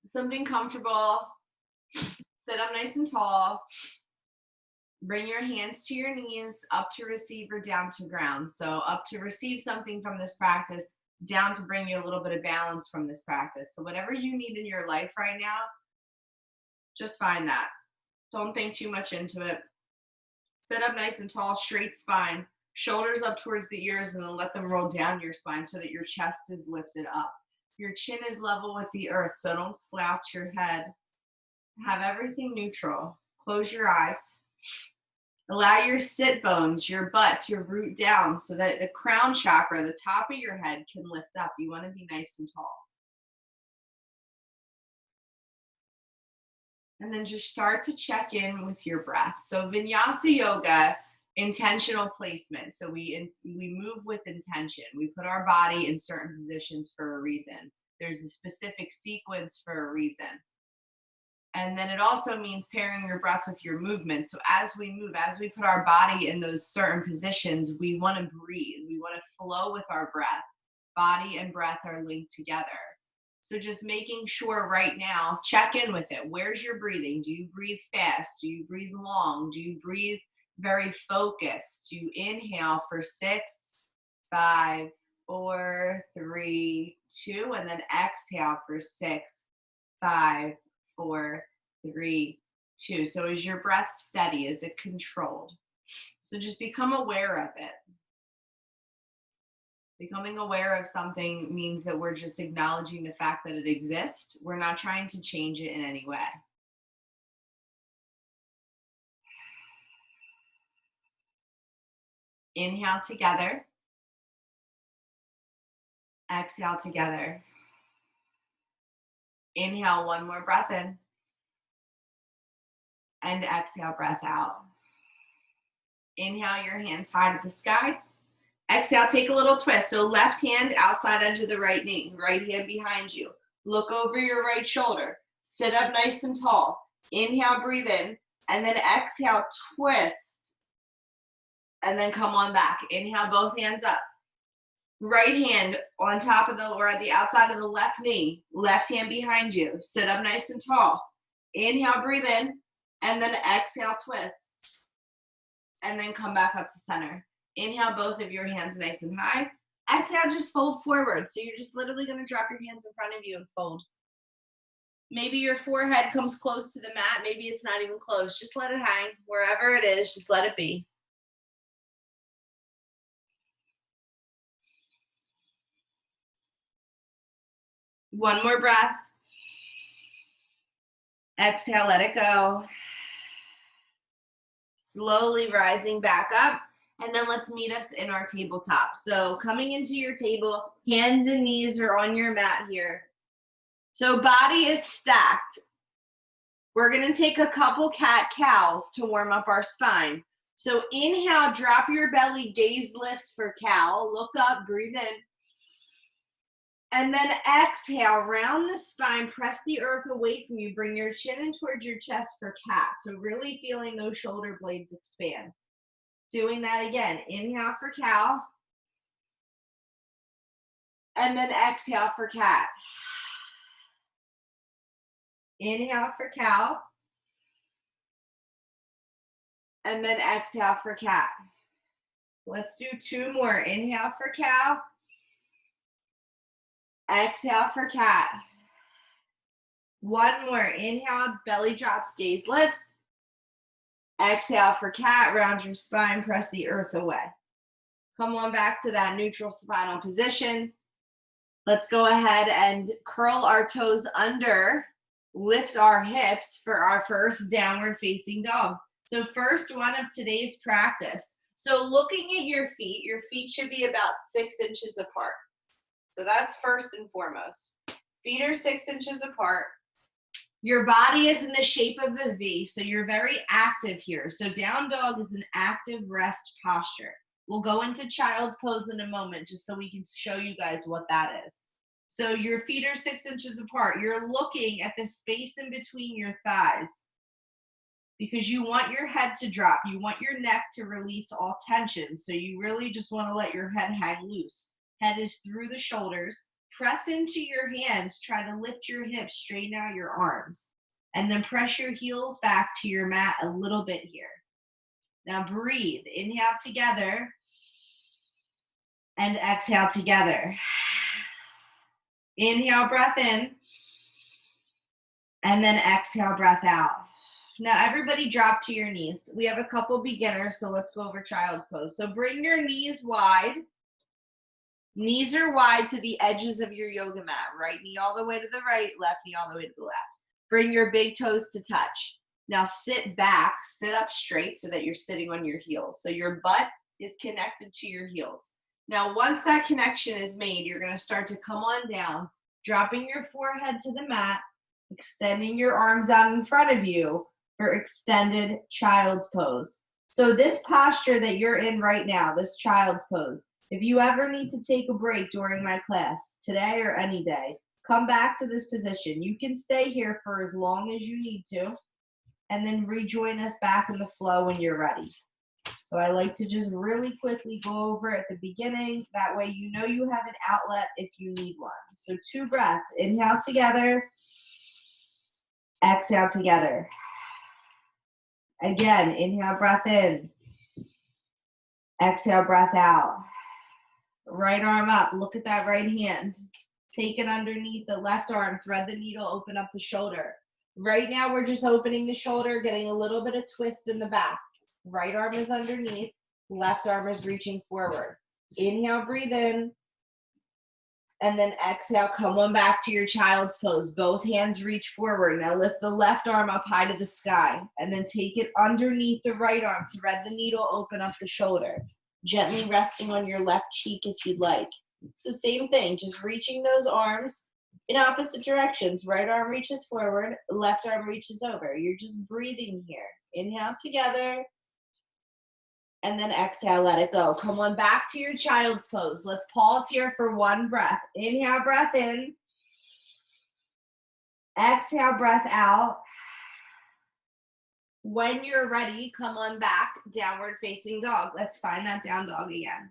Something comfortable. Sit up nice and tall. Bring your hands to your knees, up to receive or down to ground. So up to receive something from this practice, down to bring you a little bit of balance from this practice. So whatever you need in your life right now, just find that. Don't think too much into it. Sit up nice and tall, straight spine, shoulders up towards the ears, and then let them roll down your spine so that your chest is lifted up. Your chin is level with the earth, so don't slouch your head. Have everything neutral. Close your eyes. Allow your sit bones, your butt to root down so that the crown chakra, the top of your head, can lift up. You want to be nice and tall. And then just start to check in with your breath. So Vinyasa yoga, intentional placement. So we move with intention. We put our body in certain positions for a reason. There's a specific sequence for a reason. And then it also means pairing your breath with your movement. So as we move, as we put our body in those certain positions, we want to breathe. We want to flow with our breath. Body and breath are linked together. So just making sure right now, check in with it. Where's your breathing? Do you breathe fast? Do you breathe long? Do you breathe very focused? Do you inhale for 6, 5, 4, 3, 2, and then exhale for 6, 5, 4, 3, 2. So is your breath steady? Is it controlled? So just become aware of it. Becoming aware of something means that we're just acknowledging the fact that it exists. We're not trying to change it in any way. Inhale together. Exhale together. Inhale, one more breath in. And exhale, breath out. Inhale, your hands high to the sky. Exhale, take a little twist. So left hand outside edge of the right knee, right hand behind you. Look over your right shoulder. Sit up nice and tall. Inhale, breathe in, and then exhale, twist. And then come on back. Inhale, both hands up. Right hand on top of or at the outside of the left knee. Left hand behind you. Sit up nice and tall. Inhale, breathe in, and then exhale, twist. And then come back up to center. Inhale, both of your hands nice and high. Exhale, just fold forward. So you're just literally going to drop your hands in front of you and fold. Maybe your forehead comes close to the mat. Maybe it's not even close. Just let it hang. Wherever it is, just let it be. One more breath. Exhale, let it go. Slowly rising back up. And then let's meet us in our tabletop. So coming into your table, hands and knees are on your mat here. So body is stacked. We're going to take a couple cat-cows to warm up our spine. So inhale, drop your belly, gaze lifts for cow. Look up, breathe in. And then exhale, round the spine, press the earth away from you. Bring your chin in towards your chest for cat. So really feeling those shoulder blades expand. Doing that again. Inhale for cow. And then exhale for cat. Inhale for cow. And then exhale for cat. Let's do 2 more. Inhale for cow. Exhale for cat. 1 more. Inhale, belly drops, gaze lifts. Exhale for cat, round your spine, press the earth away. Come on back to that neutral spinal position. Let's go ahead and curl our toes under, lift our hips for our first downward facing dog. So first one of today's practice. So looking at your feet should be about 6 inches apart. So that's first and foremost. Feet are 6 inches apart. Your body is in the shape of a V, so you're very active here. So down dog is an active rest posture. We'll go into child's pose in a moment just so we can show you guys what that is. So your feet are 6 inches apart. You're looking at the space in between your thighs because you want your head to drop. You want your neck to release all tension. So you really just want to let your head hang loose. Head is through the shoulders. Press into your hands, try to lift your hips, straighten out your arms, and then press your heels back to your mat a little bit here. Now breathe, inhale together, and exhale together. Inhale, breath in, and then exhale, breath out. Now everybody drop to your knees. We have a couple beginners, so let's go over child's pose. So bring your knees wide. Knees are wide to the edges of your yoga mat. Right knee all the way to the right, left knee all the way to the left. Bring your big toes to touch. Now sit back, sit up straight so that you're sitting on your heels. So your butt is connected to your heels. Now once that connection is made, you're gonna start to come on down, dropping your forehead to the mat, extending your arms out in front of you for extended child's pose. So this posture that you're in right now, this child's pose, if you ever need to take a break during my class, today or any day, come back to this position. You can stay here for as long as you need to, and then rejoin us back in the flow when you're ready. So I like to just really quickly go over at the beginning. That way you know you have an outlet if you need one. So 2 breaths. Inhale together. Exhale together. Again, inhale, breath in. Exhale, breath out. Right arm up. Look at that right hand. Take it underneath the left arm. Thread the needle. Open up the shoulder. Right now, we're just opening the shoulder, getting a little bit of twist in the back. Right arm is underneath. Left arm is reaching forward. Inhale, breathe in. And then exhale, come on back to your child's pose. Both hands reach forward. Now lift the left arm up high to the sky. And then take it underneath the right arm. Thread the needle, open up the shoulder. Gently resting on your left cheek if you'd like. So same thing, just reaching those arms in opposite directions. Right arm reaches forward, left arm reaches over. You're just breathing here. Inhale together. And then exhale, let it go. Come on back to your child's pose. Let's pause here for 1 breath. Inhale, breath in. Exhale, breath out. When you're ready, come on back, downward facing dog. Let's find that down dog again.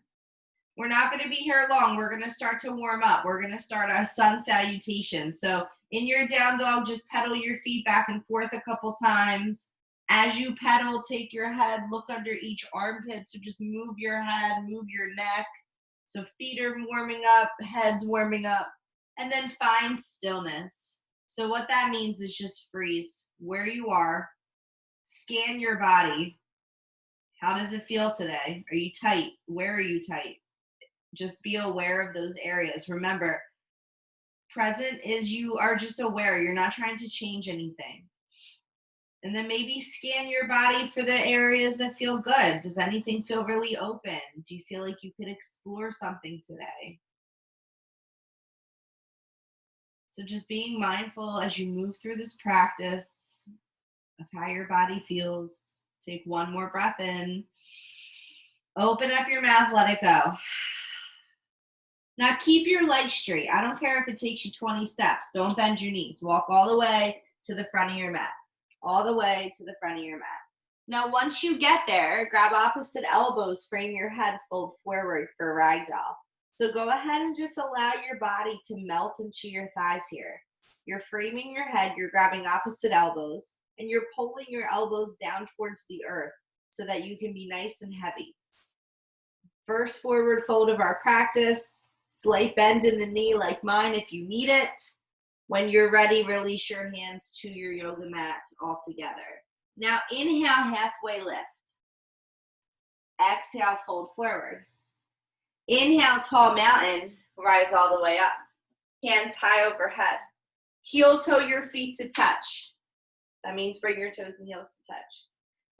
We're not going to be here long. We're going to start to warm up. We're going to start our sun salutation. So in your down dog, just pedal your feet back and forth a couple times. As you pedal, take your head, look under each armpit. So just move your head, move your neck. So feet are warming up, head's warming up. And then find stillness. So what that means is just freeze where you are. Scan your body. How does it feel today? Are you tight? Where are you tight? Just be aware of those areas. Remember, present is you are just aware. You're not trying to change anything. And then maybe scan your body for the areas that feel good. Does anything feel really open? Do you feel like you could explore something today? So just being mindful as you move through this practice of how your body feels. Take 1 more breath in. Open up your mouth, let it go. Now keep your legs straight. I don't care if it takes you 20 steps. Don't bend your knees. Walk all the way to the front of your mat. All the way to the front of your mat. Now once you get there, grab opposite elbows, frame your head, fold forward for ragdoll. So go ahead and just allow your body to melt into your thighs here. You're framing your head, you're grabbing opposite elbows, and you're pulling your elbows down towards the earth so that you can be nice and heavy. First forward fold of our practice. Slight bend in the knee like mine if you need it. When you're ready, release your hands to your yoga mat all together. Now inhale, halfway lift. Exhale, fold forward. Inhale, tall mountain, rise all the way up. Hands high overhead. Heel toe your feet to touch. That means bring your toes and heels to touch.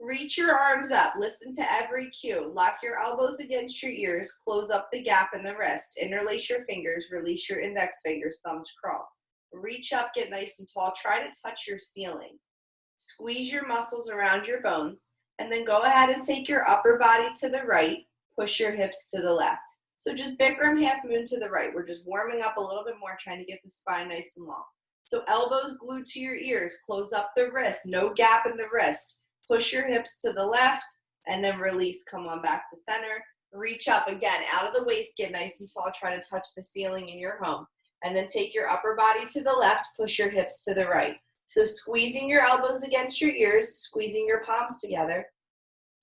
Reach your arms up. Listen to every cue. Lock your elbows against your ears. Close up the gap in the wrist. Interlace your fingers. Release your index fingers. Thumbs cross. Reach up, get nice and tall. Try to touch your ceiling. Squeeze your muscles around your bones. And then go ahead and take your upper body to the right. Push your hips to the left. So just Bikram half moon to the right. We're just warming up a little bit more, trying to get the spine nice and long. So elbows glued to your ears. Close up the wrist. No gap in the wrist. Push your hips to the left, and then release. Come on back to center. Reach up again, out of the waist, get nice and tall. Try to touch the ceiling in your home. And then take your upper body to the left, push your hips to the right. So squeezing your elbows against your ears, squeezing your palms together,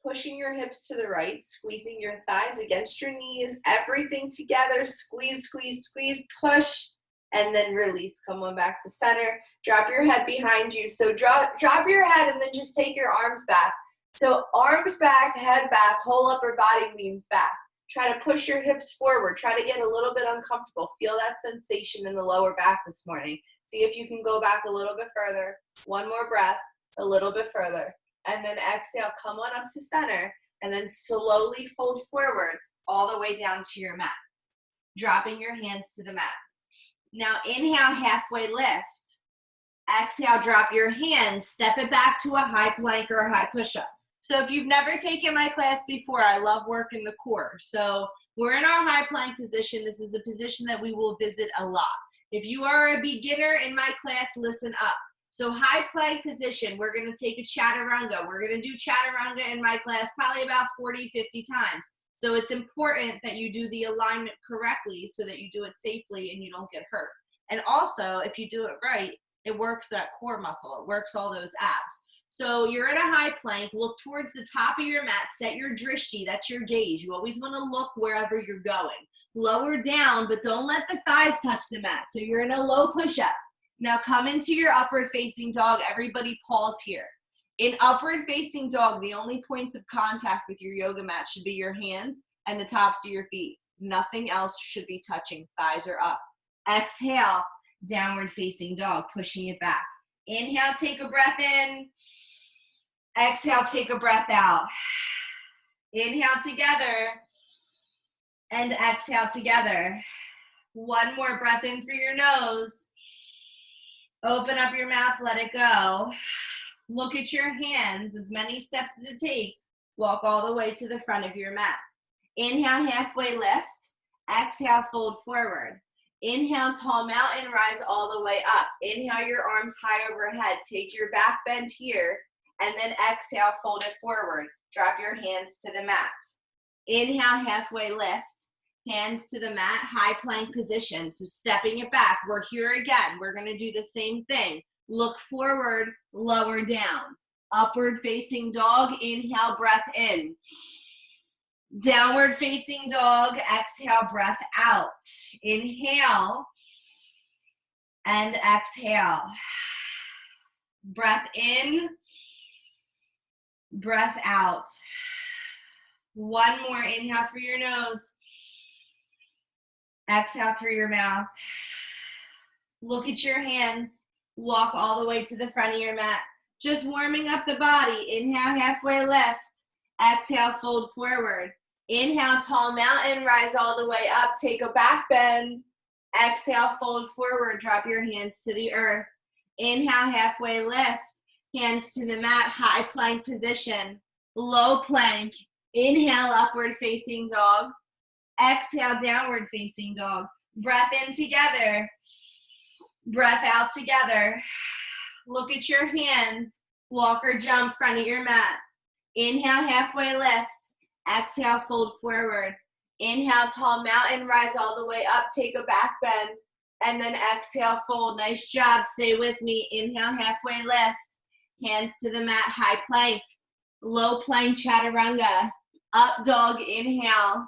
pushing your hips to the right, squeezing your thighs against your knees, everything together, squeeze, squeeze, squeeze, push, and then release. Come on back to center. Drop your head behind you. So drop your head and then just take your arms back. So arms back, head back, whole upper body leans back. Try to push your hips forward. Try to get a little bit uncomfortable. Feel that sensation in the lower back this morning. See if you can go back a little bit further. One more breath, a little bit further. And then exhale, come on up to center, and then slowly fold forward all the way down to your mat. Dropping your hands to the mat. Now inhale, halfway lift. Exhale, drop your hands, step it back to a high plank or a high push-up. So if you've never taken my class before, I love working the core. So we're in our high plank position. This is a position that we will visit a lot. If you are a beginner in my class, listen up. So high plank position, we're going to take a chaturanga. We're going to do chaturanga in my class probably about 40, 50 times. So it's important that you do the alignment correctly so that you do it safely and you don't get hurt. And also, if you do it right, it works that core muscle. It works all those abs. So you're in a high plank, look towards the top of your mat, set your drishti, that's your gaze. You always want to look wherever you're going. Lower down, but don't let the thighs touch the mat. So you're in a low push-up. Now come into your upward facing dog. Everybody pause here. In upward facing dog, the only points of contact with your yoga mat should be your hands and the tops of your feet. Nothing else should be touching. Thighs are up. Exhale, downward facing dog, pushing it back. Inhale, take a breath in. Exhale, take a breath out. Inhale together and exhale together. One more breath in through your nose. Open up your mouth, let it go. Look at your hands, as many steps as it takes. Walk all the way to the front of your mat. Inhale, halfway lift. Exhale, fold forward. Inhale, tall mountain, rise all the way up. Inhale, your arms high overhead. Take your back bend here, and then exhale, fold it forward. Drop your hands to the mat. Inhale, halfway lift. Hands to the mat, high plank position. So stepping it back. We're here again. We're going to do the same thing. Look forward, lower down. Upward facing dog, inhale, breath in. Downward facing dog, exhale, breath out. Inhale and exhale. Breath in, breath out. One more, inhale through your nose. Exhale through your mouth. Look at your hands. Walk all the way to the front of your mat. Just warming up the body. Inhale, halfway lift. Exhale, fold forward. Inhale, tall mountain, rise all the way up. Take a back bend. Exhale, fold forward. Drop your hands to the earth. Inhale, halfway lift. Hands to the mat, high plank position. Low plank. Inhale, upward facing dog. Exhale, downward facing dog. Breath in together. Breath out together. Look at your hands. Walk or jump front of your mat. Inhale, halfway lift. Exhale, fold forward. Inhale, tall mountain, rise all the way up. Take a back bend. And then exhale, fold. Nice job. Stay with me. Inhale, halfway lift. Hands to the mat, high plank. Low plank, chaturanga. Up dog, inhale.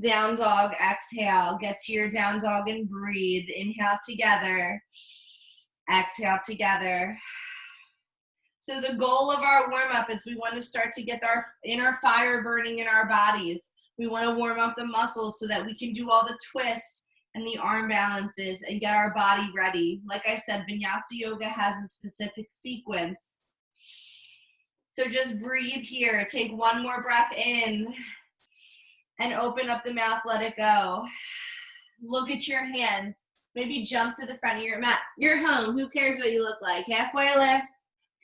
Down dog, exhale. Get to your down dog and breathe. Inhale together. Exhale together. So the goal of our warm-up is we want to start to get our inner fire burning in our bodies. We want to warm up the muscles so that we can do all the twists and the arm balances and get our body ready. Like I said, Vinyasa Yoga has a specific sequence. So just breathe here. Take one more breath in. And open up the mouth, let it go. Look at your hands. Maybe jump to the front of your mat. You're home. Who cares what you look like? Halfway lift,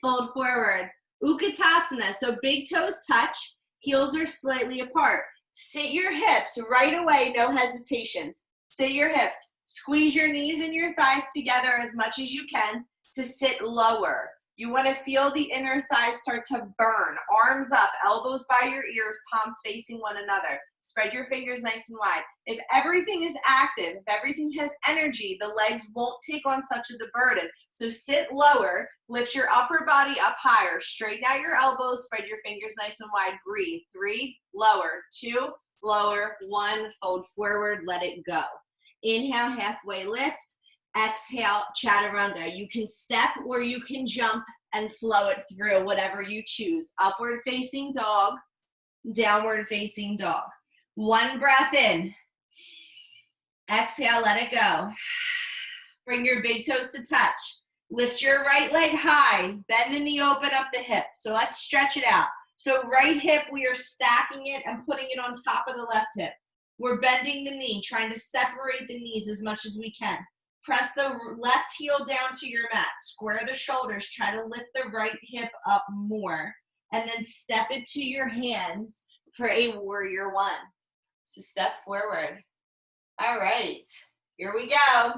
fold forward. Utkatasana. So big toes touch, heels are slightly apart. Sit your hips right away, no hesitations. Sit your hips. Squeeze your knees and your thighs together as much as you can to sit lower. You want to feel the inner thighs start to burn. Arms up, elbows by your ears, palms facing one another. Spread your fingers nice and wide. If everything is active, if everything has energy, the legs won't take on such of the burden. So sit lower, lift your upper body up higher, straighten out your elbows, spread your fingers nice and wide. Breathe. 3, lower. 2, lower. 1, fold forward, let it go. Inhale, halfway lift. Exhale, chaturanga. You can step or you can jump and flow it through, whatever you choose. Upward facing dog, downward facing dog. 1 breath in. Exhale, let it go. Bring your big toes to touch. Lift your right leg high. Bend the knee, open up the hip. So let's stretch it out. So right hip, we are stacking it and putting it on top of the left hip. We're bending the knee, trying to separate the knees as much as we can. Press the left heel down to your mat. Square the shoulders. Try to lift the right hip up more. And then step it to your hands for a warrior 1. So step forward. All right. Here we go.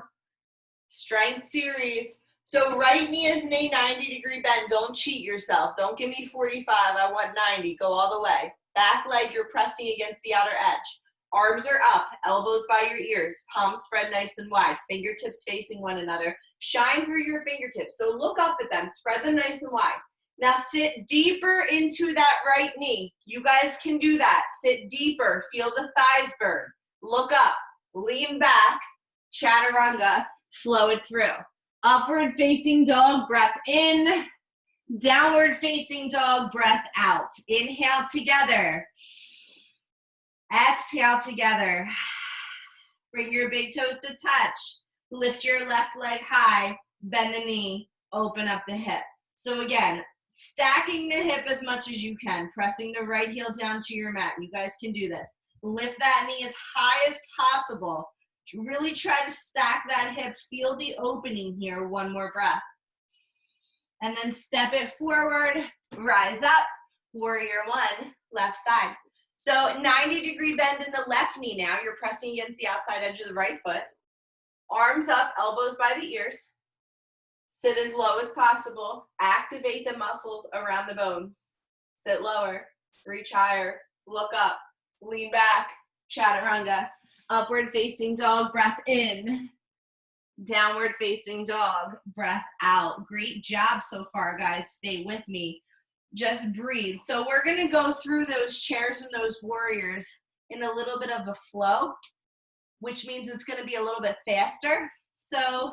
Strength series. So right knee is in a 90-degree bend. Don't cheat yourself. Don't give me 45. I want 90. Go all the way. Back leg, you're pressing against the outer edge. Arms are up, elbows by your ears, palms spread nice and wide, fingertips facing one another. Shine through your fingertips. So look up at them, spread them nice and wide. Now sit deeper into that right knee. You guys can do that. Sit deeper, feel the thighs burn. Look up, lean back, chaturanga, flow it through. Upward facing dog, breath in. Downward facing dog, breath out. Inhale together. Exhale together. Bring your big toes to touch. Lift your left leg high. Bend the knee. Open up the hip. So again, stacking the hip as much as you can. Pressing the right heel down to your mat. You guys can do this. Lift that knee as high as possible. Really try to stack that hip. Feel the opening here. 1 more breath. And then step it forward. Rise up. Warrior 1. Left side. So 90-degree bend in the left knee now. You're pressing against the outside edge of the right foot. Arms up, elbows by the ears. Sit as low as possible. Activate the muscles around the bones. Sit lower, reach higher, look up, lean back, chaturanga. Upward facing dog, breath in. Downward facing dog, breath out. Great job so far, guys. Stay with me. Just breathe. So we're going to go through those chairs and those warriors in a little bit of a flow, which means it's going to be a little bit faster. So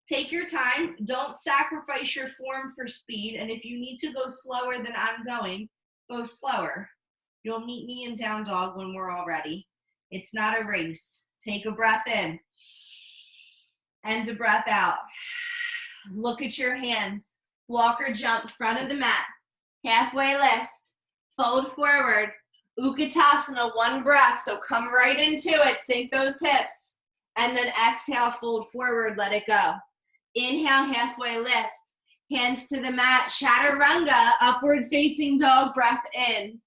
take your time. Don't sacrifice your form for speed. And if you need to go slower than I'm going, go slower. You'll meet me in down dog when we're all ready. It's not a race. Take a breath in and a breath out. Look at your hands. Walk or jump front of the mat. Halfway lift, fold forward, Utkatasana, 1 breath, so come right into it, sink those hips, and then exhale, fold forward, let it go. Inhale, halfway lift, hands to the mat, chaturanga, upward facing dog, breath in,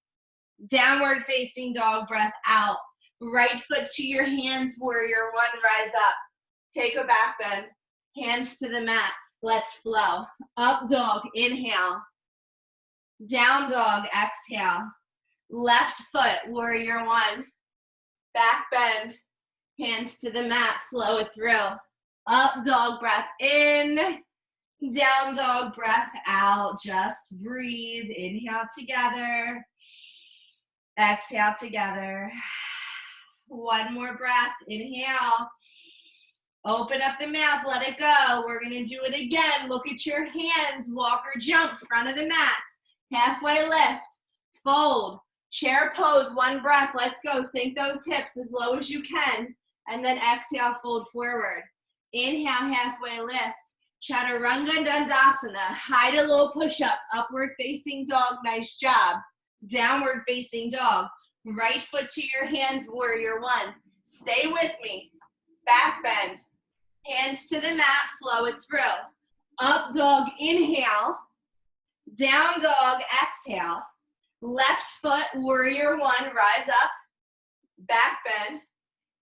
downward facing dog, breath out, right foot to your hands, warrior 1, rise up, take a back bend, hands to the mat, let's flow, up dog, inhale, down dog, exhale. Left foot, warrior 1. Back bend, hands to the mat, flow it through. Up dog, breath in. Down dog, breath out. Just breathe. Inhale together. Exhale together. 1 more breath. Inhale. Open up the mouth, let it go. We're going to do it again. Look at your hands. Walk or jump, front of the mat. Halfway lift, fold, chair pose, 1 breath, let's go. Sink those hips as low as you can, and then exhale, fold forward. Inhale, halfway lift, chaturanga dandasana, high to low push-up, upward facing dog, nice job. Downward facing dog, right foot to your hands, warrior 1. Stay with me, back bend, hands to the mat, flow it through. Up dog, inhale. Down dog, exhale. Left foot, warrior 1, rise up. Back bend.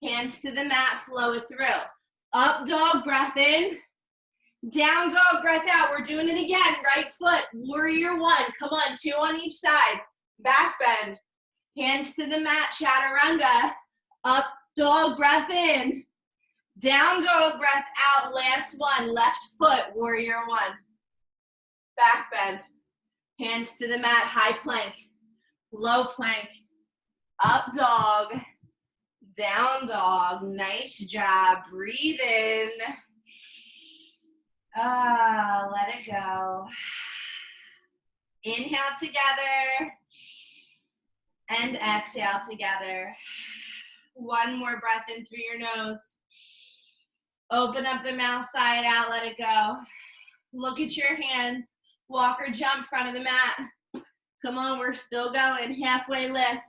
Hands to the mat, flow it through. Up dog, breath in. Down dog, breath out. We're doing it again. Right foot, warrior one. Come on, 2 on each side. Back bend. Hands to the mat, chaturanga. Up dog, breath in. Down dog, breath out. Last one, left foot, warrior one. Back bend. Hands to the mat, high plank. Low plank. Up dog. Down dog. Nice job. Breathe in. Let it go. Inhale together and exhale together. One more breath in through your nose. Open up the mouth, side out, let it go. Look at your hands. Walk or jump front of the mat. Come on, we're still going. Halfway lift.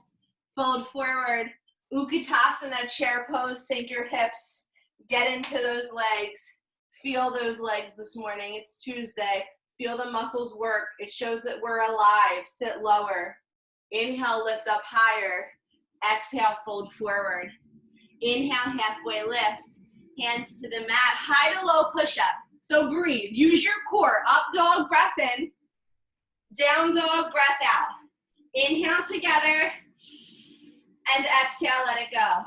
Fold forward. Utkatasana, chair pose, sink your hips. Get into those legs. Feel those legs this morning. It's Tuesday. Feel the muscles work. It shows that we're alive. Sit lower. Inhale, lift up higher. Exhale, fold forward. Inhale, halfway lift. Hands to the mat. High to low push-up. So breathe. Use your core. Up dog, breath in. Down dog, breath out. Inhale together. And exhale, let it go.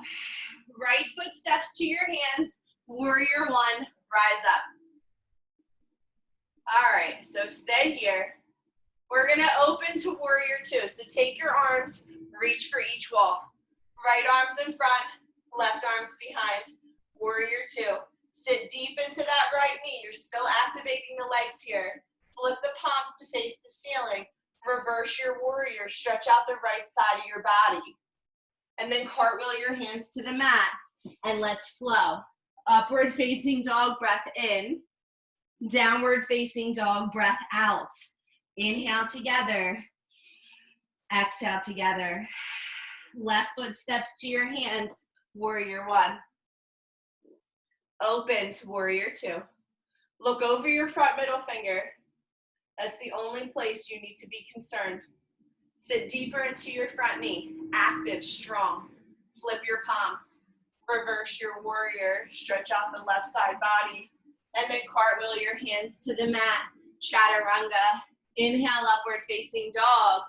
Right foot steps to your hands. Warrior one. Rise up. All right, so stay here. We're gonna open to warrior two. So take your arms, reach for each wall. Right arms in front, left arms behind. Warrior two. Sit deep into that right knee. You're still activating the legs here. Flip the palms to face the ceiling. Reverse your warrior. Stretch out the right side of your body. And then cartwheel your hands to the mat. And let's flow. Upward facing dog, breath in. Downward facing dog, breath out. Inhale together. Exhale together. Left foot steps to your hands. Warrior one. Open to warrior two. Look over your front middle finger. That's the only place you need to be concerned. Sit deeper into your front knee. Active, strong. Flip your palms. Reverse your warrior. Stretch out the left side body. And then cartwheel your hands to the mat. Chaturanga. Inhale, upward facing dog.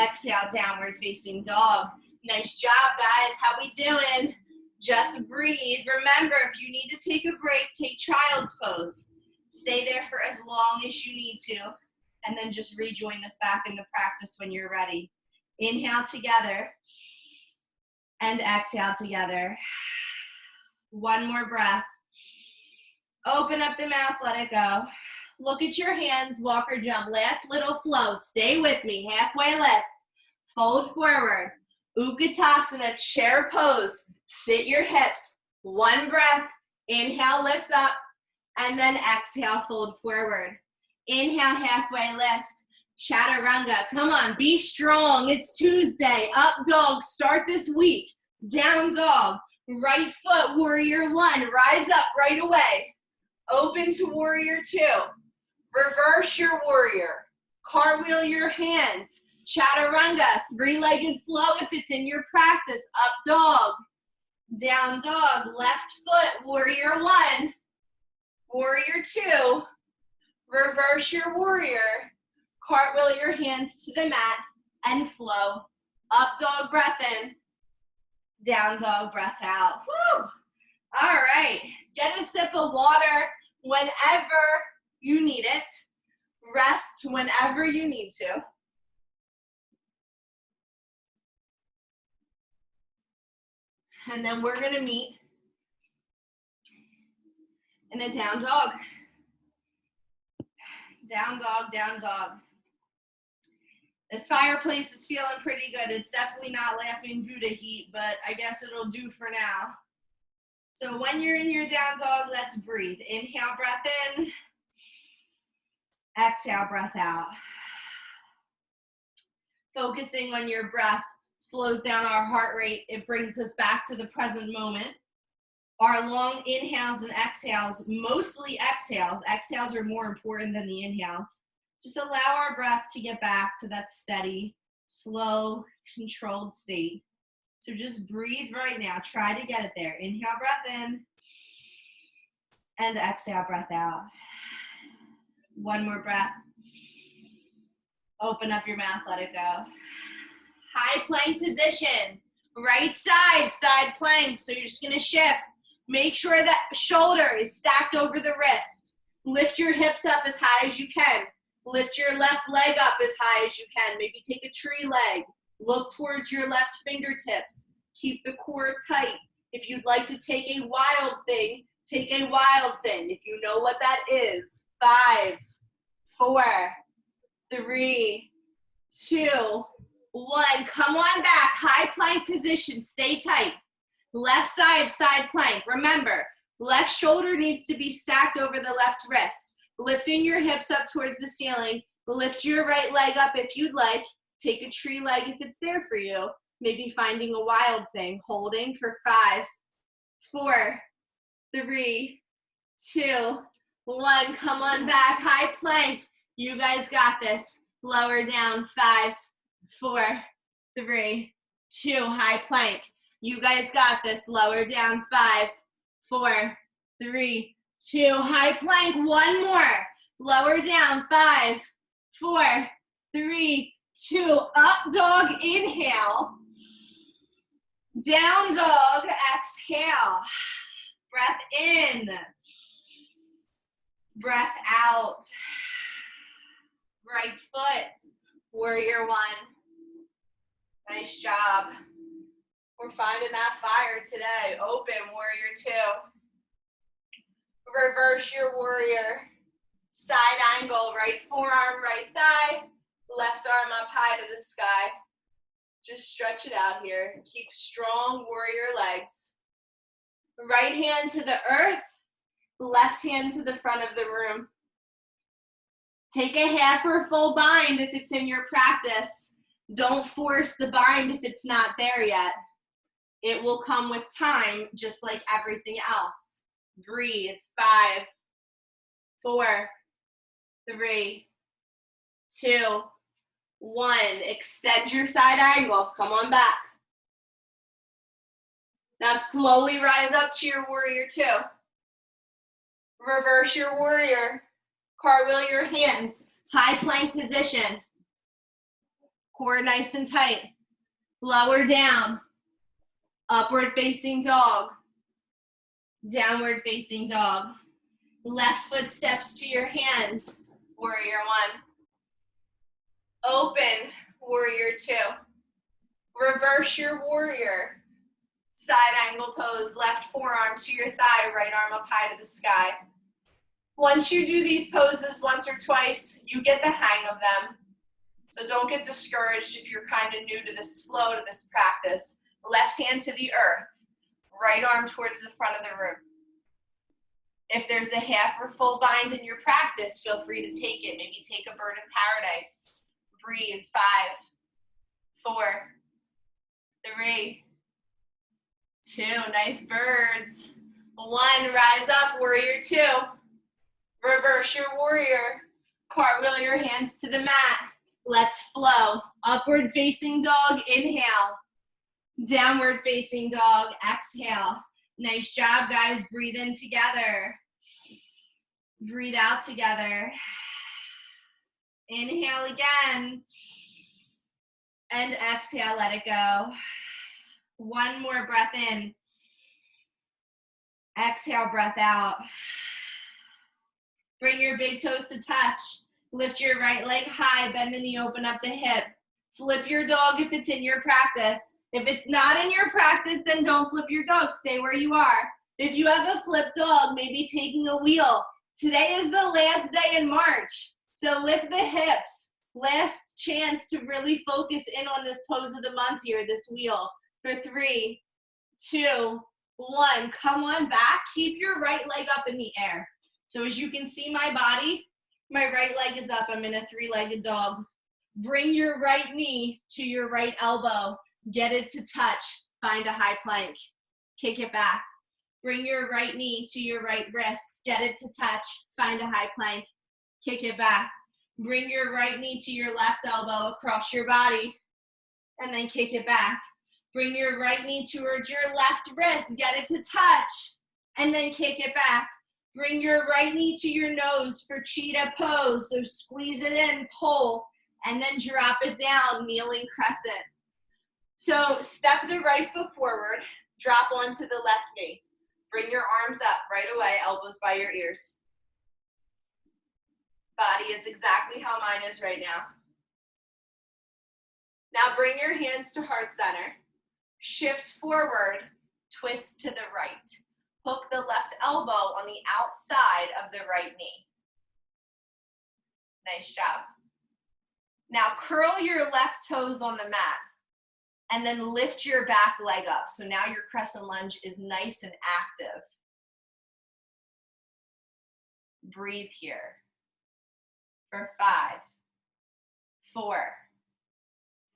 Exhale, downward facing dog. Nice job, guys. How we doing? Just breathe. Remember, if you need to take a break, take child's pose. Stay there for as long as you need to. And then just rejoin us back in the practice when you're ready. Inhale together. And exhale together. One more breath. Open up the mouth, let it go. Look at your hands, walk or jump. Last little flow. Stay with me. Halfway lift. Fold forward. Utkatasana, chair pose. Sit your hips. One breath. Inhale, lift up. And then exhale, fold forward. Inhale, halfway lift. Chaturanga. Come on, be strong. It's Tuesday. Up dog. Start this week. Down dog. Right foot, warrior one. Rise up right away. Open to warrior two. Reverse your warrior. Cartwheel your hands. Chaturanga, three-legged flow if it's in your practice. Up dog. Down dog. Left foot, warrior one. Warrior two. Reverse your warrior. Cartwheel your hands to the mat and flow. Up dog, breath in. Down dog, breath out. Woo! All right. Get a sip of water whenever you need it. Rest whenever you need to. And then we're going to meet in a down dog. Down dog, down dog. This fireplace is feeling pretty good. It's definitely not Laughing Buddha heat, but I guess it'll do for now. So when you're in your down dog, let's breathe. Inhale, breath in. Exhale, breath out. Focusing on your breath slows down our heart rate. It brings us back to the present moment. Our long inhales and exhales, mostly exhales. Exhales are more important than the inhales. Just allow our breath to get back to that steady, slow, controlled state. So just breathe right now. Try to get it there. Inhale, breath in. And exhale, breath out. One more breath. Open up your mouth, let it go. High plank position. Right side, side plank. So you're just gonna shift. Make sure that shoulder is stacked over the wrist. Lift your hips up as high as you can. Lift your left leg up as high as you can. Maybe take a tree leg. Look towards your left fingertips. Keep the core tight. If you'd like to take a wild thing, take a wild thing. If you know what that is. 5, 4, 3, 2, 1. Come on back. High plank position. Stay tight. Left side, side plank. Remember, left shoulder needs to be stacked over the left wrist. Lifting your hips up towards the ceiling. Lift your right leg up if you'd like. Take a tree leg if it's there for you. Maybe finding a wild thing. Holding for 5, 4, 3, 2, 1. Come on back. High plank. You guys got this. Lower down. 5, 4, 3, 2. High plank. You guys got this. Lower down. 5, 4, 3, 2. High plank. One more. Lower down. 5, 4, 3, 2. Up dog. Inhale. Down dog. Exhale. Breath in. Breath out. Right foot. Warrior 1. Nice job. We're finding that fire today. Open, warrior 2. Reverse your warrior. Side angle, right forearm, right thigh. Left arm up high to the sky. Just stretch it out here. Keep strong warrior legs. Right hand to the earth. Left hand to the front of the room. Take a half or full bind if it's in your practice. Don't force the bind if it's not there yet. It will come with time, just like everything else. Breathe. 5, 4, 3, 2, 1. Extend your side angle. Come on back. Now slowly rise up to your warrior 2. Reverse your warrior. Cartwheel your hands. High plank position. Core nice and tight. Lower down. Upward facing dog. Downward facing dog. Left foot steps to your hands. Warrior 1. Open. Warrior 2. Reverse your warrior. Side angle pose. Left forearm to your thigh. Right arm up high to the sky. Once you do these poses once or twice, you get the hang of them. So don't get discouraged if you're kind of new to this flow, to this practice. Left hand to the earth. Right arm towards the front of the room. If there's a half or full bind in your practice, feel free to take it. Maybe take a bird of paradise. Breathe. 5, 4, 3, 2. Nice birds. 1. Rise up, warrior 2. Reverse your warrior. Cartwheel your hands to the mat. Let's flow. Upward facing dog. Inhale. Downward facing dog. Exhale. Nice job, guys. Breathe in together. Breathe out together. Inhale again. And exhale. Let it go. One more breath in. Exhale, breath out. Bring your big toes to touch. Lift your right leg high, bend the knee, open up the hip. Flip your dog if it's in your practice. If it's not in your practice, then don't flip your dog. Stay where you are. If you have a flip dog, maybe taking a wheel. Today is the last day in March, so lift the hips. Last chance to really focus in on this pose of the month here, this wheel. For 3, 2, 1. Come on back. Keep your right leg up in the air. So as you can see my body, my right leg is up. I'm in a 3-legged dog. Bring your right knee to your right elbow. Get it to touch. Find a high plank. Kick it back. Bring your right knee to your right wrist. Get it to touch. Find a high plank. Kick it back. Bring your right knee to your left elbow across your body. And then kick it back. Bring your right knee towards your left wrist. Get it to touch. And then kick it back. Bring your right knee to your nose for cheetah pose. So squeeze it in, pull, and then drop it down, kneeling crescent. So step the right foot forward, drop onto the left knee. Bring your arms up right away, elbows by your ears. Body is exactly how mine is right now. Now bring your hands to heart center. Shift forward, twist to the right. Hook the left elbow on the outside of the right knee. Nice job. Now curl your left toes on the mat and then lift your back leg up. So now your crescent lunge is nice and active. Breathe here for 5, 4,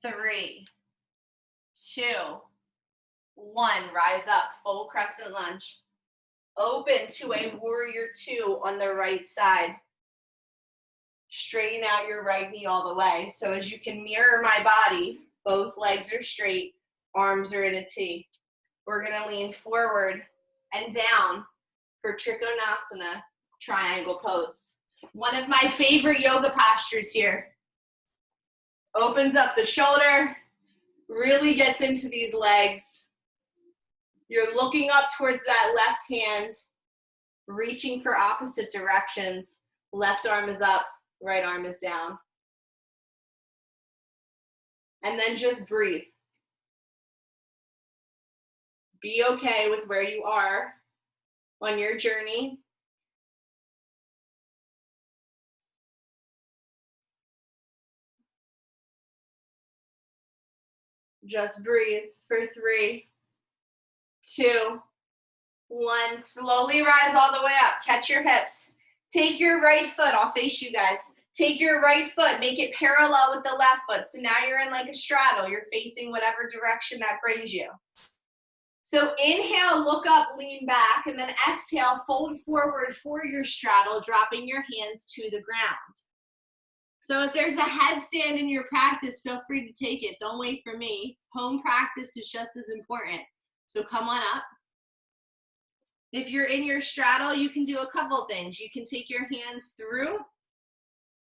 3, 2, 1. Rise up, full crescent lunge. Open to a warrior 2 on the right side. Straighten out your right knee all the way. So as you can mirror my body, both legs are straight, arms are in a T. We're gonna lean forward and down for Trikonasana, triangle pose. One of my favorite yoga postures here. Opens up the shoulder, really gets into these legs. You're looking up towards that left hand, reaching for opposite directions. Left arm is up, right arm is down. And then just breathe. Be okay with where you are on your journey. Just breathe for 3, 2, 1. Slowly rise all the way up. Catch your hips. Take your right foot. I'll face you guys. Take your right foot. Make it parallel with the left foot. So now you're in like a straddle. You're facing whatever direction that brings you. So inhale, look up, lean back, and then exhale, fold forward for your straddle, dropping your hands to the ground. So if there's a headstand in your practice, feel free to take it. Don't wait for me. Home practice is just as important. So come on up. If you're in your straddle, you can do a couple things. You can take your hands through,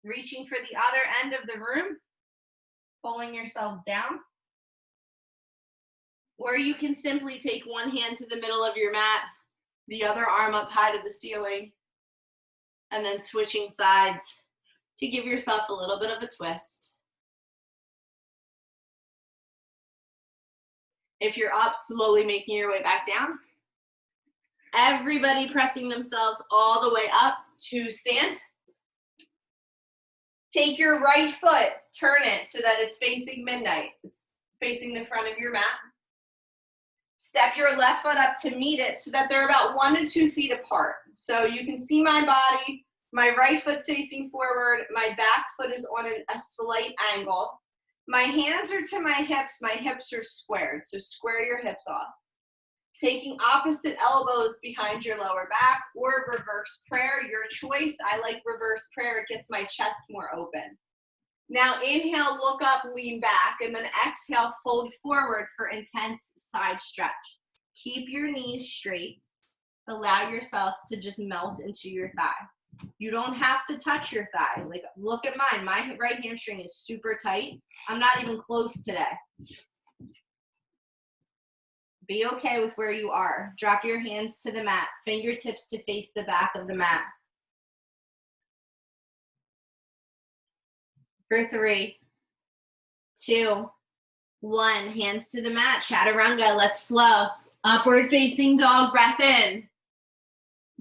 reaching for the other end of the room, pulling yourselves down. Or you can simply take one hand to the middle of your mat, the other arm up high to the ceiling, and then switching sides to give yourself a little bit of a twist. If you're up, slowly making your way back down. Everybody pressing themselves all the way up to stand. Take your right foot, turn it so that it's facing midnight. It's facing the front of your mat. Step your left foot up to meet it so that they're about 1 to 2 feet apart. So you can see my body. My right foot's facing forward. My back foot is on a slight angle. My hands are to my hips are squared. So square your hips off. Taking opposite elbows behind your lower back or reverse prayer, your choice. I like reverse prayer. It gets my chest more open. Now inhale, look up, lean back, and then exhale, fold forward for intense side stretch. Keep your knees straight. Allow yourself to just melt into your thigh. You don't have to touch your thigh. Like, look at mine. My right hamstring is super tight. I'm not even close today. Be okay with where you are. Drop your hands to the mat, fingertips to face the back of the mat. For 3, 2, 1. Hands to the mat. Chaturanga. Let's flow. Upward facing dog. Breath in.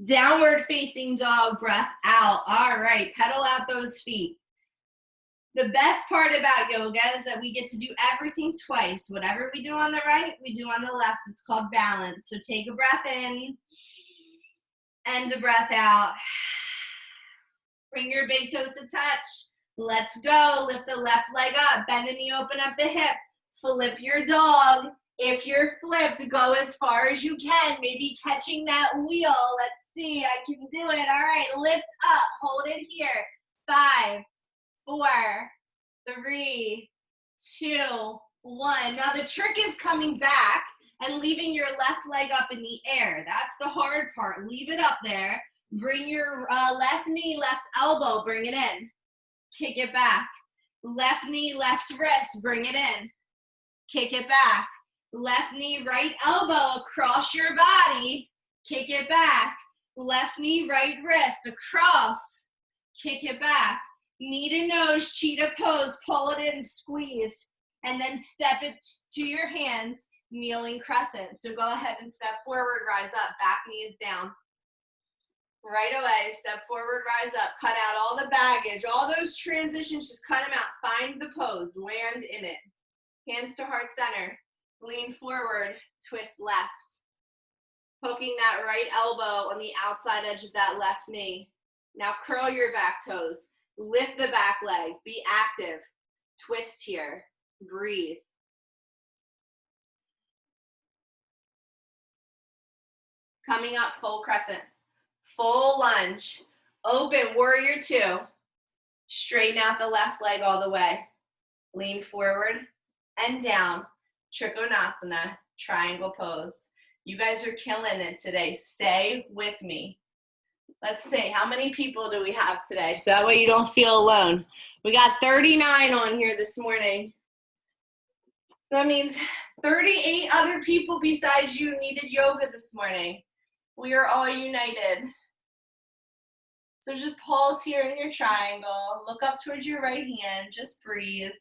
Downward facing dog. Breath out. All right. Pedal out those feet. The best part about yoga is that we get to do everything twice. Whatever we do on the right, we do on the left. It's called balance. So take a breath in and a breath out. Bring your big toes to touch. Let's go. Lift the left leg up. Bend the knee, open up the hip. Flip your dog. If you're flipped, go as far as you can. Maybe catching that wheel. Let's see. I can do it. All right. Lift up. Hold it here. 5, 4, 3, 2, 1. Now the trick is coming back and leaving your left leg up in the air. That's the hard part. Leave it up there. Bring your left knee, left elbow, bring it in. Kick it back. Left knee, left wrist, bring it in. Kick it back. Left knee, right elbow across your body. Kick it back. Left knee, right wrist across. Kick it back. Knee to nose, cheetah pose, pull it in, squeeze. And then step it to your hands, kneeling crescent. So go ahead and step forward, rise up, back knee is down. Right away, step forward, rise up. Cut out all the baggage, all those transitions, just cut them out. Find the pose, land in it. Hands to heart center. Lean forward, twist left. Poking that right elbow on the outside edge of that left knee. Now curl your back toes. Lift the back leg. Be active. Twist here. Breathe. Coming up, full crescent. Full lunge. Open, warrior two. Straighten out the left leg all the way. Lean forward and down. Trikonasana, triangle pose. You guys are killing it today. Stay with me. Let's see, how many people do we have today? So that way you don't feel alone. We got 39 on here this morning. So that means 38 other people besides you needed yoga this morning. We are all united. So just pause here in your triangle. Look up towards your right hand. Just breathe.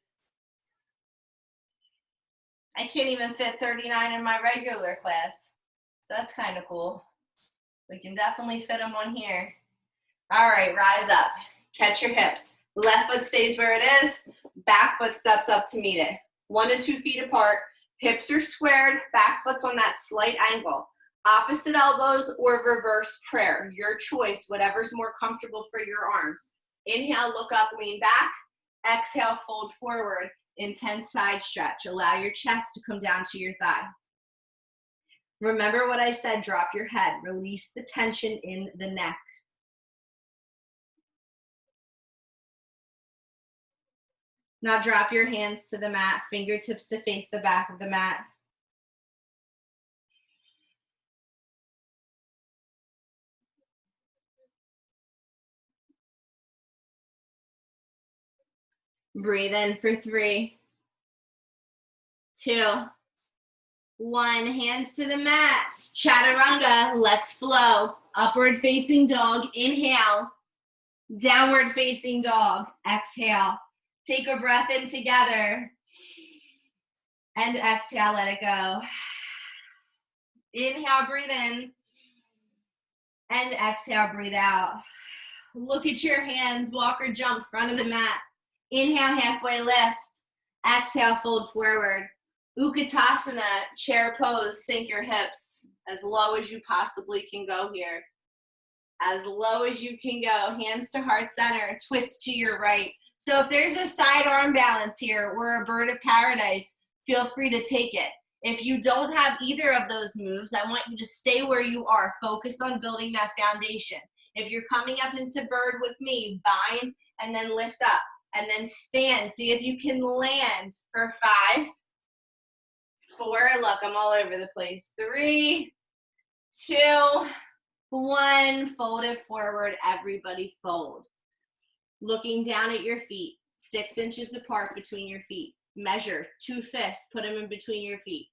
I can't even fit 39 in my regular class. That's kind of cool. We can definitely fit them on here. All right, rise up. Catch your hips. Left foot stays where it is. Back foot steps up to meet it. 1 to 2 feet apart. Hips are squared. Back foot's on that slight angle. Opposite elbows or reverse prayer. Your choice, whatever's more comfortable for your arms. Inhale, look up, lean back. Exhale, fold forward. Intense side stretch. Allow your chest to come down to your thigh. Remember what I said, drop your head. Release the tension in the neck. Now drop your hands to the mat, fingertips to face the back of the mat. Breathe in for 3, 2, 1. Hands to the mat. Chaturanga, let's flow. Upward facing dog, inhale. Downward facing dog, exhale. Take a breath in together. And exhale, let it go. Inhale, breathe in. And exhale, breathe out. Look at your hands, walk or jump, front of the mat. Inhale, halfway lift. Exhale, fold forward. Utkatasana, chair pose, sink your hips as low as you possibly can go here. As low as you can go, hands to heart center, twist to your right. So if there's a side arm balance here or a bird of paradise, feel free to take it. If you don't have either of those moves, I want you to stay where you are. Focus on building that foundation. If you're coming up into bird with me, bind and then lift up and then stand. See if you can land for 5, 4, look, I'm all over the place. 3, 2, 1, fold it forward, everybody fold. Looking down at your feet, 6 inches apart between your feet. Measure 2 fists, put them in between your feet.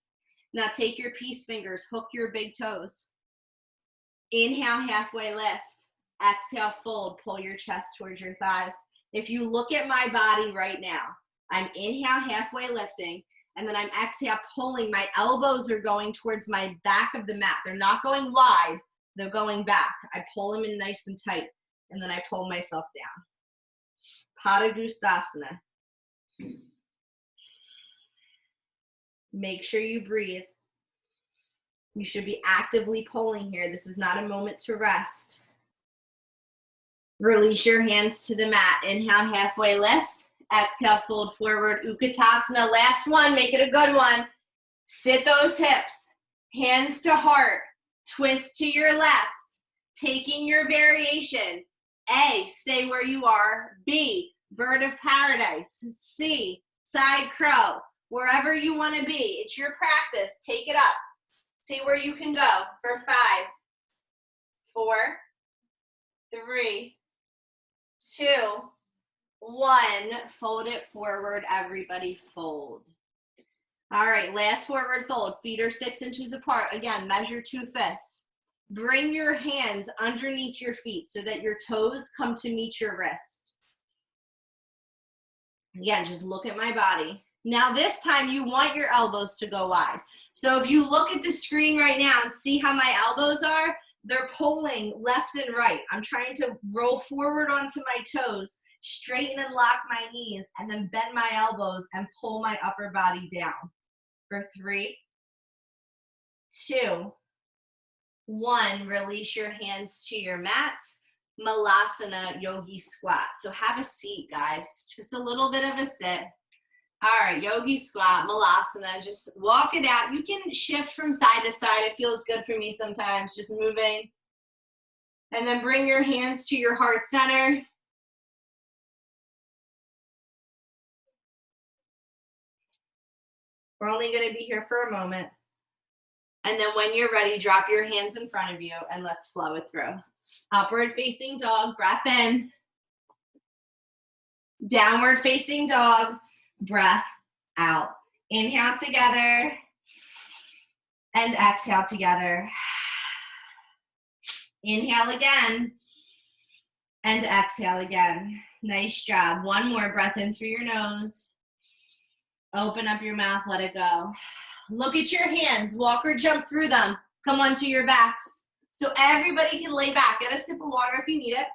Now take your peace fingers, hook your big toes. Inhale, halfway lift. Exhale, fold, pull your chest towards your thighs. If you look at my body right now, I'm inhale, halfway lifting, and then I'm exhale, pulling. My elbows are going towards my back of the mat. They're not going wide, they're going back. I pull them in nice and tight, and then I pull myself down. Padagustasana. Make sure you breathe. You should be actively pulling here. This is not a moment to rest. Release your hands to the mat. Inhale, halfway lift. Exhale, fold forward. Utkatasana. Last one. Make it a good one. Sit those hips. Hands to heart. Twist to your left. Taking your variation. A, stay where you are. B, bird of paradise. C, side crow. Wherever you want to be. It's your practice. Take it up. See where you can go for 5, 4, 3, 2, 1. Fold it forward, everybody fold. All right, last forward fold. Feet are 6 inches apart. Again, measure 2 fists. Bring your hands underneath your feet so that your toes come to meet your wrist. Again, just look at my body. Now this time you want your elbows to go wide. So if you look at the screen right now and see how my elbows are, they're pulling left and right. I'm trying to roll forward onto my toes, straighten and lock my knees, and then bend my elbows and pull my upper body down. For 3, 2, 1, release your hands to your mat. Malasana yogi squat. So have a seat, guys. Just a little bit of a sit. All right, yogi squat, malasana. Just walk it out. You can shift from side to side. It feels good for me sometimes, just moving. And then bring your hands to your heart center. We're only going to be here for a moment. And then when you're ready, drop your hands in front of you and let's flow it through. Upward facing dog, breath in. Downward facing dog, breath out. Inhale together and exhale together. Inhale again and exhale again. Nice job. One more breath in through your nose. Open up your mouth, let it go. Look at your hands, walk or jump through them. Come onto your backs. So everybody can lay back. Get a sip of water if you need it.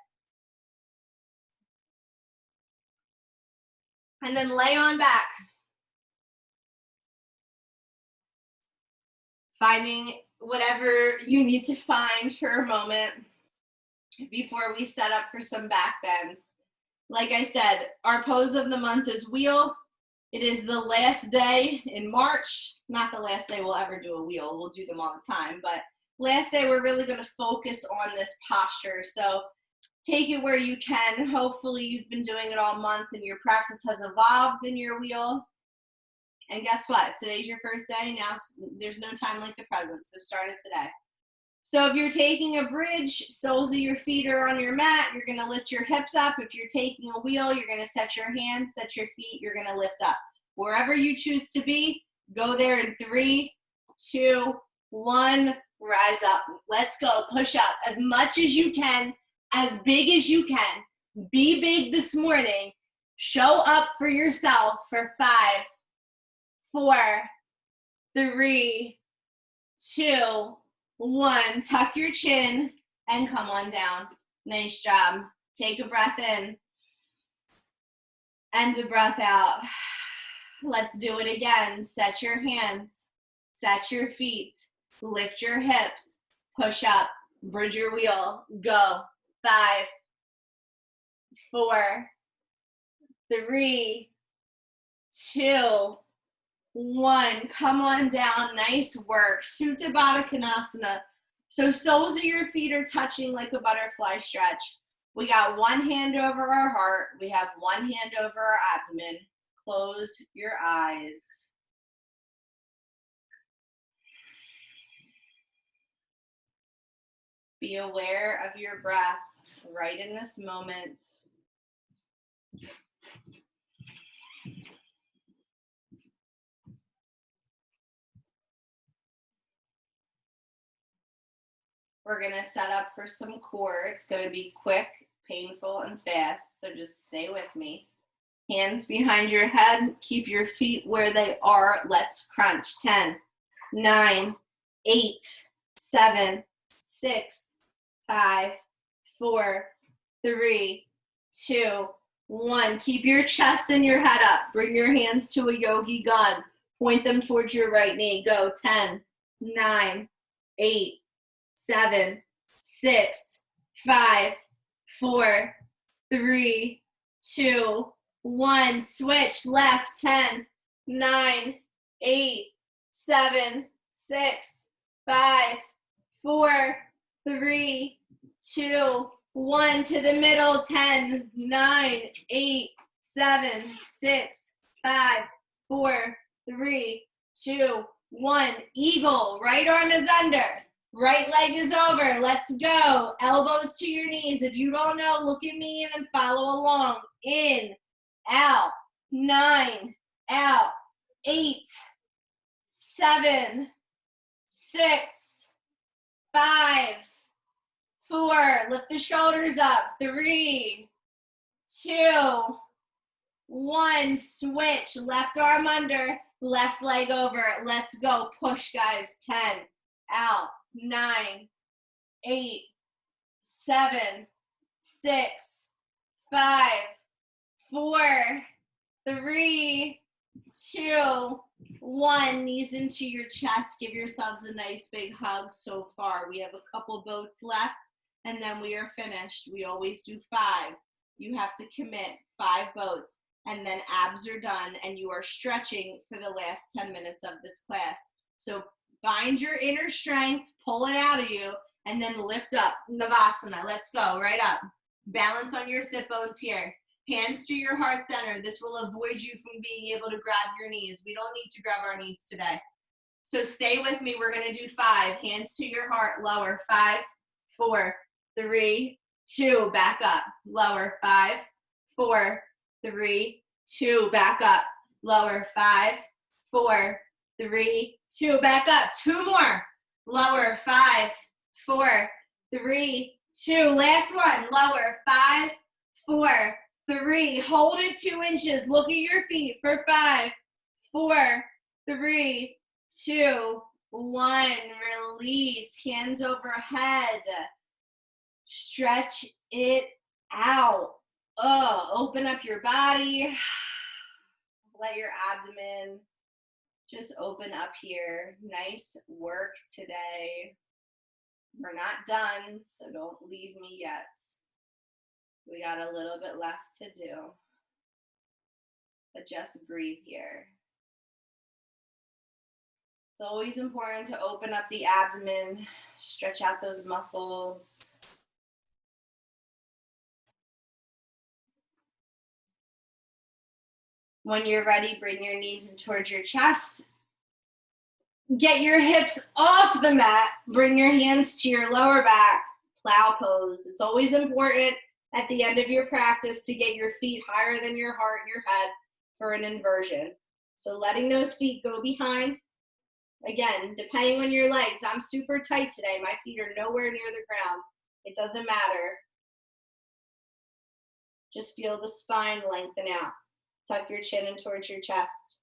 And then lay on back. Finding whatever you need to find for a moment before we set up for some back bends. Like I said, our pose of the month is wheel. It is the last day in March. Not the last day we'll ever do a wheel. We'll do them all the time. But last day we're really going to focus on this posture. So take it where you can. Hopefully you've been doing it all month and your practice has evolved in your wheel. And guess what? Today's your first day. Now there's no time like the present. So start it today. So if you're taking a bridge, soles of your feet are on your mat, you're going to lift your hips up. If you're taking a wheel, you're going to set your hands, set your feet, you're going to lift up. Wherever you choose to be, go there in 3, 2, 1, rise up. Let's go. Push up as much as you can, as big as you can. Be big this morning. Show up for yourself for 5, 4, 3, 2, 1, tuck your chin and come on down. Nice job. Take a breath in and a breath out. Let's do it again. Set your hands, set your feet, lift your hips, push up, bridge your wheel, go. 5, 4, 3, 2, 1, come on down. Nice work. Supta Baddha Konasana. So soles of your feet are touching like a butterfly stretch. We got one hand over our heart. We have one hand over our abdomen. Close your eyes. Be aware of your breath right in this moment. We're going to set up for some core. It's going to be quick, painful, and fast, so just stay with me. Hands behind your head. Keep your feet where they are. Let's crunch. 10, 9, 8, 7, 6, 5, 4, 3, 2, 1. Keep your chest and your head up. Bring your hands to a yogi gun. Point them towards your right knee. Go. 10, 9, 8, 7, 6, 5, 4, 3, 2, 1. Switch left. 10, 9, 8, 7, 6, 5, 4, 3, 2, 1. To the middle. 10, 9, 8, 7, 6, 5, 4, 3, 2, 1. Eagle. Right arm is under. Right leg is over. Let's go. Elbows to your knees. If you don't know, look at me and then follow along. In, out, 9, out, 8, 7, 6, 5, 4. Lift the shoulders up. 3, 2, 1. Switch. Left arm under, left leg over. Let's go. Push, guys. 10, out, 9, 8, 7, 6, 5, 4, 3, 2, 1. Knees into your chest. Give yourselves a nice big hug. So far, we have a couple boats left, and then we are finished. We always do 5. You have to commit 5 boats, and then abs are done, and you are stretching for the last 10 minutes of this class. So find your inner strength, pull it out of you, and then lift up. Navasana. Let's go. Right up. Balance on your sit bones here. Hands to your heart center. This will avoid you from being able to grab your knees. We don't need to grab our knees today. So stay with me. We're going to do 5. Hands to your heart. Lower. 5, 4, 3, 2. Back up. Lower. 5, 4, 3, 2. Back up. Lower. 5, 4, 3, 2. Back up. 2 more. Lower. 5, 4, 3, 2. Last one. Lower. 5, 4, 3. Hold it 2 inches. Look at your feet for 5, 4, 3, 2, 1. Release. Hands overhead. Stretch it out. Open up your body. Let your abdomen just open up here. Nice work today. We're not done, so don't leave me yet. We got a little bit left to do. But just breathe here. It's always important to open up the abdomen, stretch out those muscles. When you're ready, bring your knees in towards your chest. Get your hips off the mat. Bring your hands to your lower back. Plow pose. It's always important at the end of your practice to get your feet higher than your heart and your head for an inversion. So letting those feet go behind. Again, depending on your legs, I'm super tight today. My feet are nowhere near the ground. It doesn't matter. Just feel the spine lengthen out. Tuck your chin in towards your chest.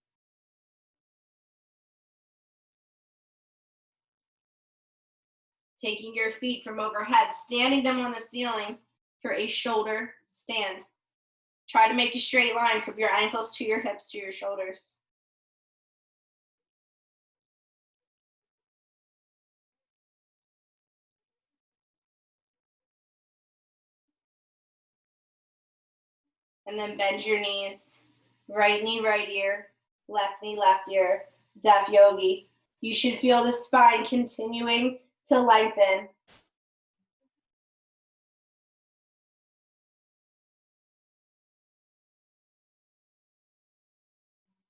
Taking your feet from overhead, standing them on the ceiling for a shoulder stand. Try to make a straight line from your ankles to your hips to your shoulders. And then bend your knees. Right knee, right ear. Left knee, left ear. Deaf yogi. You should feel the spine continuing to lengthen.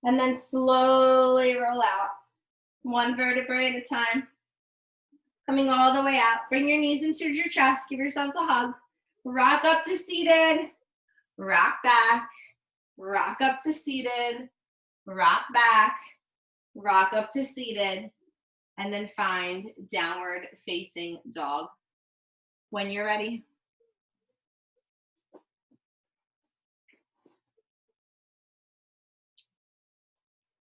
And then slowly roll out. 1 vertebrae at a time. Coming all the way out. Bring your knees into your chest. Give yourselves a hug. Rock up to seated. Rock back. Rock up to seated. Rock back. Rock up to seated. And then find downward facing dog. When you're ready.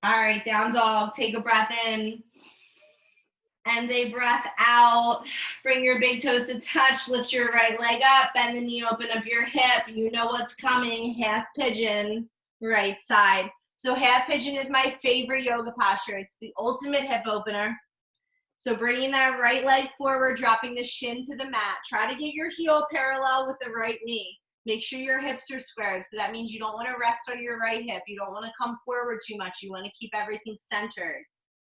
All right, down dog. Take a breath in and a breath out. Bring your big toes to touch. Lift your right leg up. Bend the knee. Open up your hip. You know what's coming. Half pigeon, right side. So half pigeon is my favorite yoga posture. It's the ultimate hip opener. So bringing that right leg forward, dropping the shin to the mat. Try to get your heel parallel with the right knee. Make sure your hips are squared. So that means you don't want to rest on your right hip. You don't want to come forward too much. You want to keep everything centered.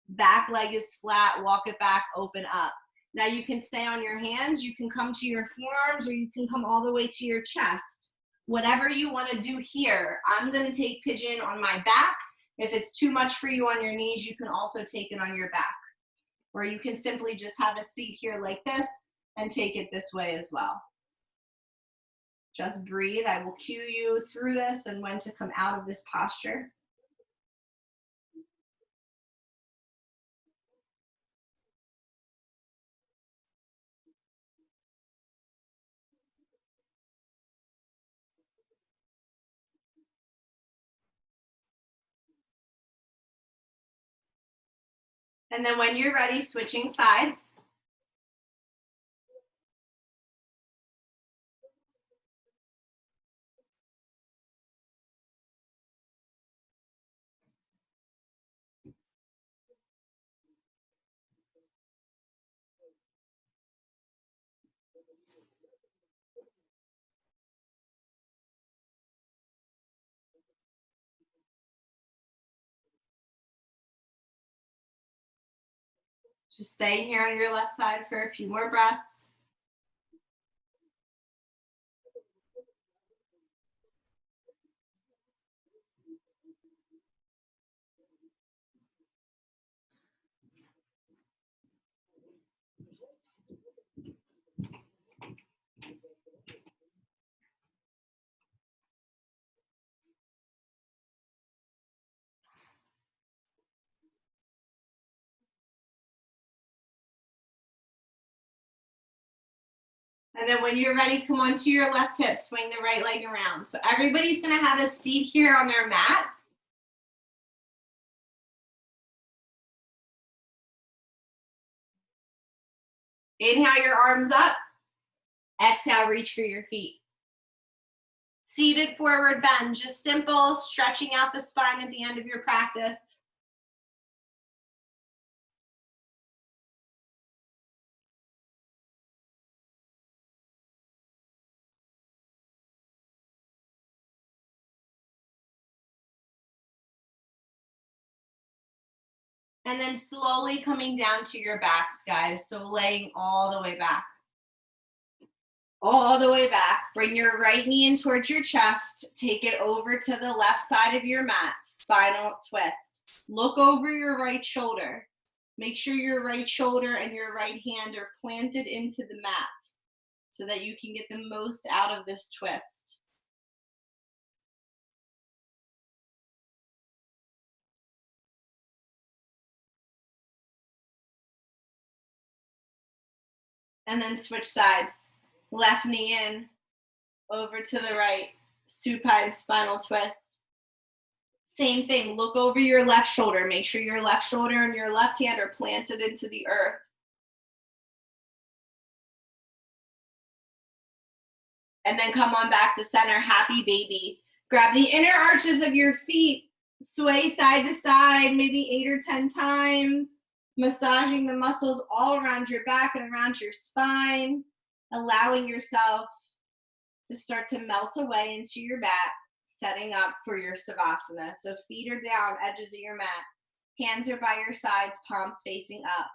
Back leg is flat. Walk it back, open up. Now you can stay on your hands. You can come to your forearms, or you can come all the way to your chest. Whatever you want to do here. I'm going to take pigeon on my back. If it's too much for you on your knees, you can also take it on your back. Or you can simply just have a seat here like this and take it this way as well. Just breathe. I will cue you through this and when to come out of this posture. And then when you're ready, switching sides. Just staying here on your left side for a few more breaths. And then when you're ready, come onto your left hip, swing the right leg around. So everybody's gonna have a seat here on their mat. Inhale your arms up. Exhale, reach for your feet. Seated forward bend, just simple, stretching out the spine at the end of your practice. And then slowly coming down to your backs, guys. So laying all the way back. All the way back. Bring your right knee in towards your chest. Take it over to the left side of your mat. Spinal twist. Look over your right shoulder. Make sure your right shoulder and your right hand are planted into the mat so that you can get the most out of this twist. And then switch sides. Left knee in, over to the right, supine spinal twist. Same thing, look over your left shoulder. Make sure your left shoulder and your left hand are planted into the earth. And then come on back to center, happy baby. Grab the inner arches of your feet, sway side to side, maybe 8 or 10 times, massaging the muscles all around your back and around your spine, allowing yourself to start to melt away into your mat, setting up for your Savasana. So feet are down, edges of your mat. Hands are by your sides, palms facing up.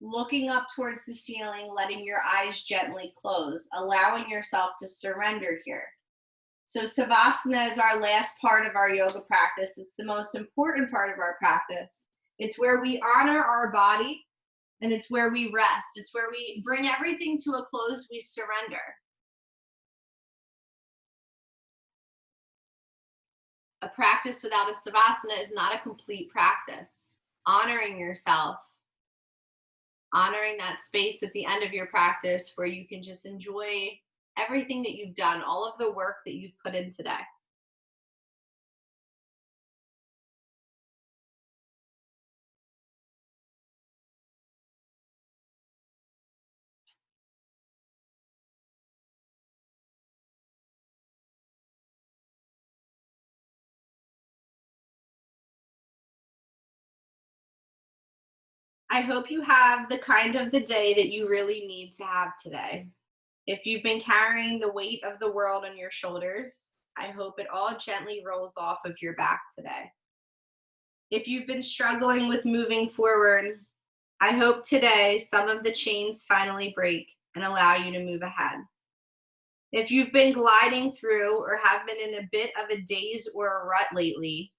Looking up towards the ceiling, letting your eyes gently close, allowing yourself to surrender here. So Savasana is our last part of our yoga practice. It's the most important part of our practice. It's where we honor our body and it's where we rest. It's where we bring everything to a close, we surrender. A practice without a Savasana is not a complete practice. Honoring yourself, honoring that space at the end of your practice where you can just enjoy everything that you've done, all of the work that you've put in today. I hope you have the kind of the day that you really need to have today. If you've been carrying the weight of the world on your shoulders, I hope it all gently rolls off of your back today. If you've been struggling with moving forward, I hope today some of the chains finally break and allow you to move ahead. If you've been gliding through or have been in a bit of a daze or a rut lately,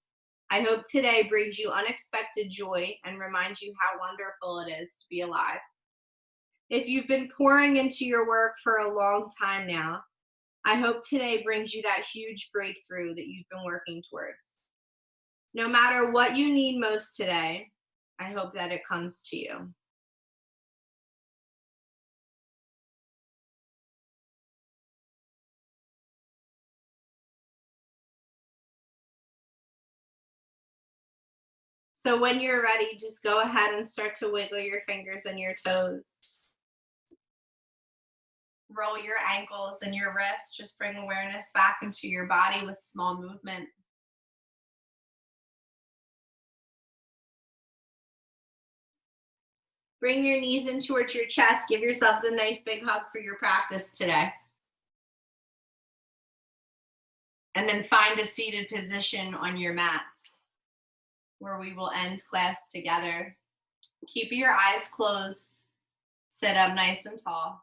I hope today brings you unexpected joy and reminds you how wonderful it is to be alive. If you've been pouring into your work for a long time now, I hope today brings you that huge breakthrough that you've been working towards. No matter what you need most today, I hope that it comes to you. So when you're ready, just go ahead and start to wiggle your fingers and your toes. Roll your ankles and your wrists. Just bring awareness back into your body with small movement. Bring your knees in towards your chest. Give yourselves a nice big hug for your practice today. And then find a seated position on your mat where we will end class together. Keep your eyes closed. Sit up nice and tall.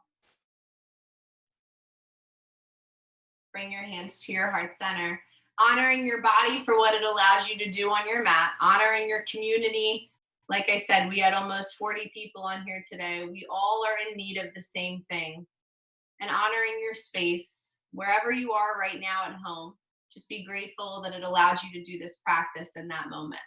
Bring your hands to your heart center. Honoring your body for what it allows you to do on your mat. Honoring your community. Like I said, we had almost 40 people on here today. We all are in need of the same thing. And honoring your space, wherever you are right now at home. Just be grateful that it allows you to do this practice in that moment.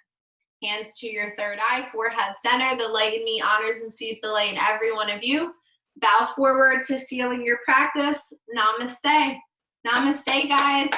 Hands to your third eye, forehead center. The light in me honors and sees the light in every one of you. Bow forward to sealing your practice. Namaste. Namaste, guys.